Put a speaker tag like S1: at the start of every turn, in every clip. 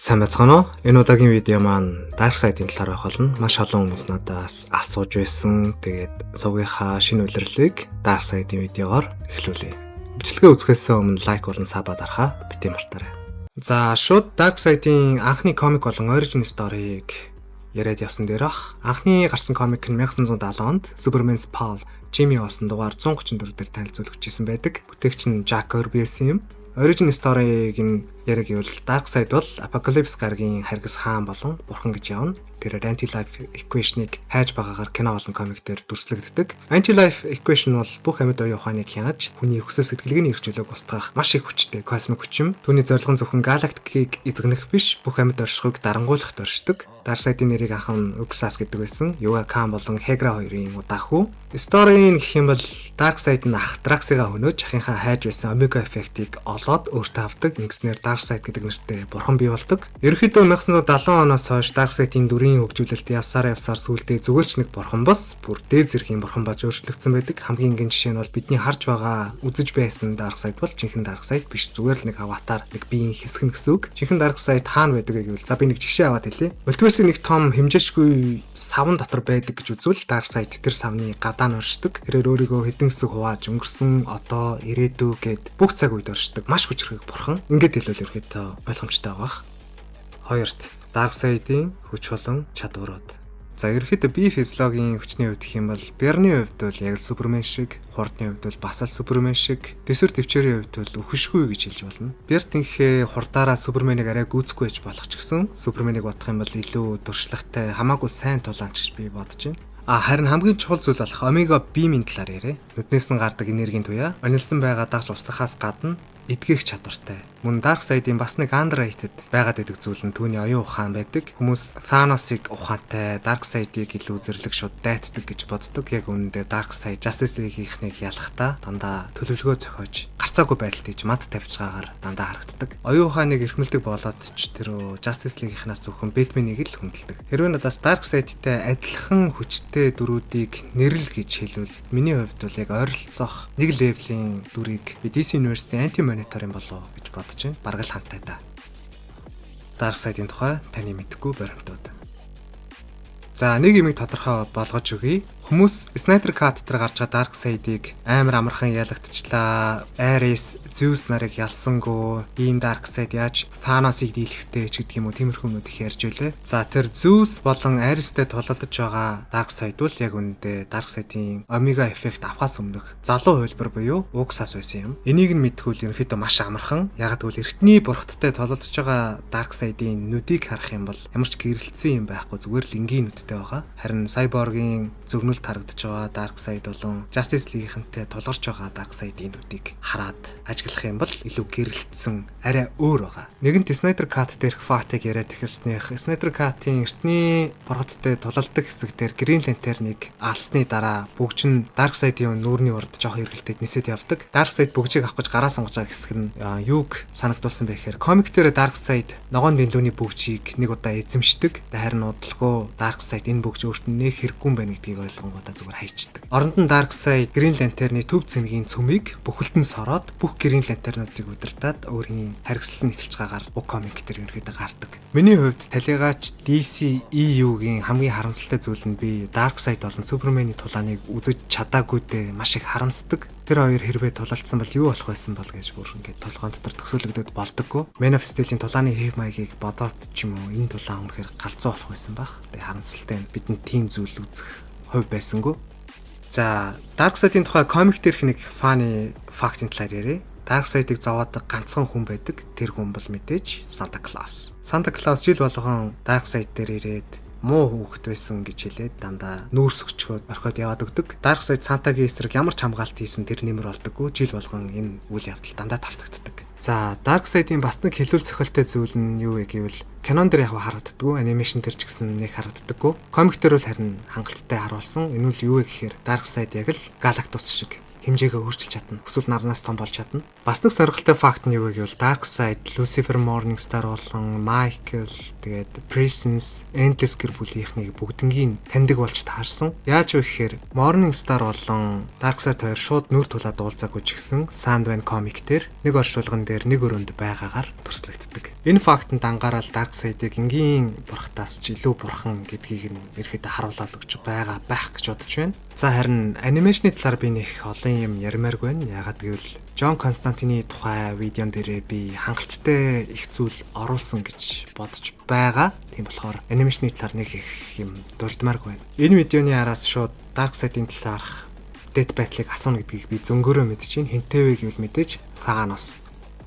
S1: Сайн байцгаана уу? Энэ удаагийн видео маань Dark Side-ийн талаар байх болно. Маш олон хүмүүс надаас асууж байсан. Тэгээд сувгийнхаа шинэ улирлыг Dark Side-ийн видеогоор эхлүүлье. Бичлэгээ үзэхээс өмнө лайк болон саба дарахаа бити мартаарай. За, шууд Dark Side-ийн анхны комик болон origin story-г яриад явсан дээрх. Анхны гарсан комик нь 1970 онд Superman's Paul Jimmy Olsen дугаар 134 дээр танилцуулагдчихсан байдаг. Бүтээгч нь Jack Kirby юм. Origin story-г яриг гэвэл Dark Side бол Apocalypse гаргийн харгас хаан болон бурхан гэж явна. Тэр Anti-Life Equation-ыг хайж байгаагаар кино болон комик дээр дүрслэгддэг. Anti-Life Equation бол бүх амьд оюун ухааныг хянаж хүний хүсэл сэтгэлгээг эрхжүүлэх устгах маш их хүчтэй космик хүчим. Түүний зорилго нь зөвхөн галактикийг эзэгнэх биш, бүх амьд оршихуйг дарангуулахд оршдог. Dark Side-ийн нэрийг анхан Uxas гэдэг байсан. Yuga Khan болон Hegra хоёрын удаа хүү. Story-ийн гэх юм бол Dark Side нь ах Drax-ыг хөнөөж ахынхаа хайж байсан Omega effect-ийг олоод өөртөө авдаг. Ингэснээр Dark Side гэдэг нэртэй бурхан бий болдог. Ерөнхийдөө 1970 оноос хойш Dark Side-ийн дүрийн хөгжүүлэлт явсаар сүүлдээ зүгээр ч нэг бурхан бос, бүр дээд зэргийн бурхан болж өөрчлөгдсөн байдаг. Хамгийн энгийн жишээ нь бол бидний харж байгаа үзэж байсан Dark Side бол жинхэнэ Dark Side биш, зүгээр л нэг аватар, нэг биеийн хэсэг гэсэн үг. Жинхэнэ Dark Side хаана байдаг гэвэл за би нэг жишээ аваад хэлье. Multiverse-ийн нэг том хэмжээшгүй савн дотор байдаг гэж үзвэл Dark Side тэр савны гадаа нь оршдог. Тэрээр өөрийгөө хэдэн хэсэг хувааж өнгөрсөн, одоо, ирээдүй гэд бүх цаг үед оршдог. Маш хүчрхэг бурхан. Ингээд хэлвэл ерөөхдөө ойлгомжтой байгаа. Хоёрт Dark Side-ийн хүч болон чадварууд. За, ерөөхдөө бие физиологийн хүчний хувьд гэх юм бол Бярны хувьд бол яг Супермен шиг, хурдны хувьд бол бас л Супермен шиг, дэсвэр төвчээрийн хувьд бол өхөшгүй гэж хэлж болно. Бярт инхээ хурдаараа Суперменыг арай гүйцэхгүй байж болох ч гэсэн Суперменыг бодох юм бол илүү дуршлагтай, хамаагүй сайн тулаанч гэж би бодож байна. Харин хамгийн чухал зүйл болох Omega Beam-ийн талаар яриа. Нүднээс нь гардаг энергийн туяа онилсан байгаа дагч устгахаас гадна эдгэх чадвартай. Мөн Dark Side-ийн бас нэг underrated байгаад байдаг зүйл нь түүний оюун ухаан байдаг. Хүмүүс Thanos-ыг ухаантай, Dark Side-ыг илүү зэрлэг шууд дайтдаг гэж боддог. Яг үүндээ Dark Side Justice League-ийнхнийг ялахдаа дандаа төлөвлөгөө зохиож гарцаагүй байдалд иж мад тавьж байгаагаар дандаа харагддаг. Оюун ухааныг эрхмэлдэг болоод ч тэр Justice League-ийнхнаас зөвхөн Batman-ыг л хүндэлдэг. Хэрвээ надаас Dark Side-тэй адилхан хүчтэй дүрүүдийг нэрэл гэж хэлвэл миний хувьд бол яг ойролцоох нэг левлийн дүрийг би DC Universe-ийн Anti-Monitor юм болов гэж бодож байна. Бараг л хантай да. Dark Side-ийн тухай таны мэдгүй баримтууд. За, нэг юмыг тодорхой болгож өгье. Хүмүүс Snyder Cut дээр гарч байгаа Dark Side-ыг амар амархан ялагдчихлаа. Ares, Zeus нарыг ялсангүй. Ийм Dark Side яаж Thanos-ыг дийлэхтэй ч гэдэг юм уу, тиймэрхүү юмуд их ярьж байлаа. За, тэр Zeus болон Ares-тэй тулалдаж байгаа Dark Side бол яг үүндээ Dark Side-ийн Omega effect авахаас өмнөх залуу хувилбар буюу Uxas байсан юм. Энийг нь мэдхүүл ерөнхийдөө маш амархан. Яг гэвэл эртний бурхттай тулалдаж байгаа Dark Side-ийн нүдийг харах юм бол ямар ч гэрэлтсэн юм байхгүй, зүгээр л энгийн нүдтэй байгаа. Харин Cyborg-ийн зөвнөл харагдаж байгаа Dark Side болон Justice League-ийнхэнтэй тулгарч байгаа Dark Side-ийн нүдийг хараад ажиглах юм бол илүү гэрэлтсэн, арай өөр байгаа. Нэгэнт Snyder Cut дээрх фактыг яриад ихснийх. Snyder Cut-ийн эртний бурхттай тулалдаг хэсэг дээр Green Lantern-ыг алсны дараа бүгж нь Dark Side-ийн нүүрний урд жоох эргэлтэд нисээд явдаг. Dark Side бүгжийг авах гэж гараа сунгаж байгаа хэсэг нь юуг санагдуулсан бэ гэхээр комик дээр Dark Side ногоон дэндүүний бүгжийг нэг удаа эзэмшдэг. Харин удалгүй Dark Side энэ бүгж өөрт нь нэг хэрэггүй юм байна гэдгийг ойлгонгуудаа зүгээр хайчдаг. Оронд нь Dark Side Green Lantern-ы төв цэнгийн цөмийг бүхэлдэн сороод бүх Green Lantern-уудыг удирдаад өөрийн харгислал нь эхэлж байгаагаар уг комик дээр ерөнхийдөө гардаг. Миний хувьд талигаач DC EU-гийн хамгийн харамсалтай зүйл нь би Dark Side болон Superman-ийн тулааныг үзэж чадаагүйдээ маш их харамсдаг. Тэр хоёр хэрвээ тулалдсан бол юу болох байсан бол гэж бүр ингээд толгоон дотор төсөөлөгдөд болдоггүй. Man of Steel-ийн тулааны хэв маягийг бодоод ч юм уу энэ тулаан үнэхээр галзуу болох байсан баг. Тэгээ харамсалтай нь бидэнд тийм зүйл үзэх хувь байсангүй. За, Dark Side-ийн тухай комик дээрх нэг фаны фактын талаар яриа. Dark Side-ыг зовоодог ганцхан хүн байдаг. Тэр хүн бол мэдээж Santa Claus. Santa Claus жил болгон Dark Side дээр ирээд муу хүүхэд байсан гэж хэлээд дандаа нүүрс өчгөөд орхиод яваад өгдөг. Dark Side Santa-гийн эсрэг ямар ч хамгаалт хийсэн тэр нэмэр болдоггүй. Жил болгон энэ үйл явдал дандаа давтагддаг. За, Dark Side-ийн бас нэг хэлүүл цохилтой зүйл нь юу вэ гэвэл кинон дээр яг харагддаггүй, анимашн дээр ч гэсэн нэг харагддаггүй. Комик дээр бол харин хангалттай харуулсан. Энэ үл юу вэ гэхээр Dark Side яг л Galactus шиг хэмжээгээ өөрчилж чадна. Эсвэл нарнаас том болж чадна. Бас нэг сонирхолтой факт нь юу вэ гэвэл Dark Side, Lucifer, Morningstar болон Michael, тэгээд Presence, Endless гэр бүлийнхнийг бүгднгийн таньдаг болж таарсан. Яаж вэ гэхээр Morningstar болон Dark Side хоёр шууд нүүр тулаад уулзаагүй ч гэсэн Sandman комик дээр нэг оршуулган дээр нэг өрөөнд байгаагаар төрслөгддөг. Энэ фактанд анхаарал Darkseid-ыг энгийн бурхтаас ч илүү бурхан гэдгийг нь ерөөдөө харуулад өгч байгаа байх гэж бодож байна. За харин анимашны талаар би нэх олон юм ярмааргүй байна. Ягаад гэвэл Джон Константины тухай видеон дээрээ би хангалттай их зүйл оруулсан гэж бодож байгаа. Тийм болохоор анимашны талаар нэг их юм дурдмааргүй байна. Энэ видеоны араас шууд Darkseid-ийн талаарх Dead Battle-ыг асууна гэдгийг би зөнгөөрөө мэдчихээн. Хинтээ вэ гэвэл мэдээж Thanos.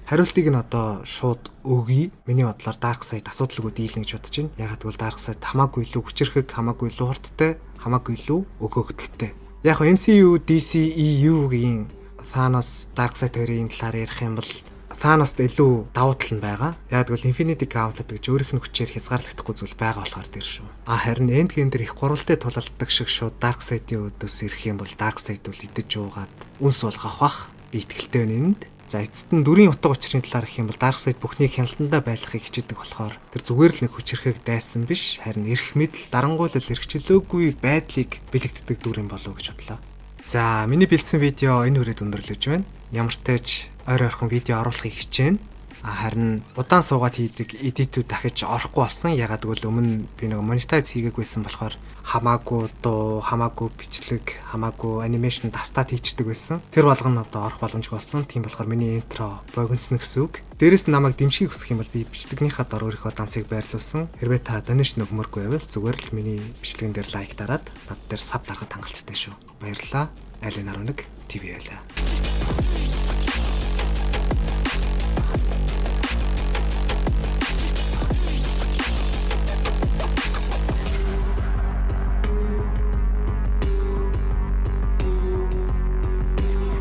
S1: Хариултыг нь одоо шууд өгье. Миний бодлоор Darkseid асуудалгүй дийлнэ гэж бодож байна. Ягаад гэвэл Darkseid хамаагүй илүү хүчирхэг, хамаагүй илүү хурдтай, хамаагүй илүү өгөөгдөлттэй. Яг нь MCU, DC, EU-гийн Thanos, Darkseid хоёрын талаар ярих юм бол Thanos-д илүү давуу тал нь байгаа. Яг гэвэл Infinity Gauntlet гэж өөрийнх нь хүчээр хязгаарлагдахгүй зүйл байгаа болохоор тэр шүү. Харин Endgame дээр их гурвалтай тулалддаг шиг шууд Darkseid-ийн өдөөс ирэх юм бол Darkseid бол идэж уугаад үнс болгох бах. Би итгэлтэй байна энд. За эцэст нь дүрийн утга учирын талаар гэх юм бол Darkseid бүхнийг хяналтандаа байлгахыг хичээдэг болохоор тэр зүгээр л нэг хүчирхэг дайсан биш, харин эрх мэдэл дарангуйлал эрхчлөөгүй байдлыг бэлэгддэг дүр юм болов уу гэж бодлоо. За миний бэлдсэн видео энэ хүрээд өндөрлөж байна. Ямар ч тач ойр ойрхон видео оруулахыг хичээнэ. Харин удаан суугаад хийдэг эдитүүд дахиж орохгүй болсон. Ягаад гэвэл өмнө би нэг монетайз хийгээгүйсэн болохоор хамаагүй дуу, хамаагүй бичлэг, хамаагүй анимашн тастаад хийчдэг байсан. Тэр болгоно одоо орох боломжгүй болсон. Тийм болохоор миний интро богиносно гэсэн үг. Дээрээс нь намайг дэмжихийг хүсэх юм бол би бичлэгнийхаа дор өөрийнхөө дансыг байрлуулсан. Хэрвээ та донешн өгмөргүй байвал зүгээр л миний бичлэгэн дээр лайк дараад над дээр саб дарахад хангалттай шүү. Баярлалаа. Айлын 11 TV байлаа.